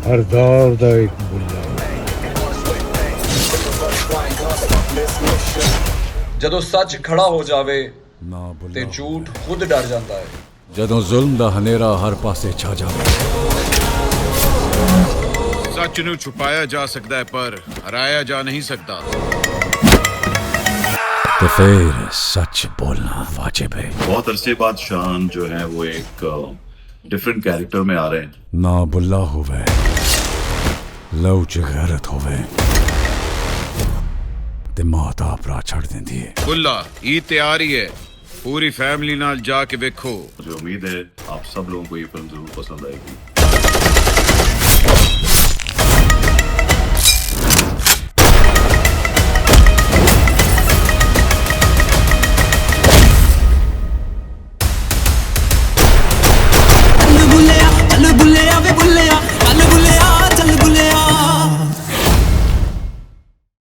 ਹਰ ਦੌਰ ਦਾ ਇੱਕ ਬੁੱਲਾ। ਜਦੋਂ ਸੱਚ ਖੜਾ ਹੋ ਜਾਵੇ ਨਾ ਬੁੱਲਾ ਤੇ ਝੂਠ ਖੁਦ ਡਰ ਜਾਂਦਾ ਹੈ। ਜਦੋਂ ਜ਼ੁਲਮ ਦਾ ਹਨੇਰਾ ਹਰ ਪਾਸੇ ਛਾ ਜਾਵੇ। सच नू छुपाया जा सकता है पर हराया जा नहीं सकता। तो फिर सच बोलना वाजिब है। बहुत अरसे बाद शान जो है वो एक डिफरेंट कैरेक्टर में आ रहे हैं। ना बुल्ला होवे लव च गैरत होवे ते माता भरा छड़ देंदी है। बुल्ला ईद तैयार ही है, पूरी फैमिली नाल जाके देखो। मुझे उम्मीद है आप सब लोगों को ये फिल्म जरूर पसंद आएगी।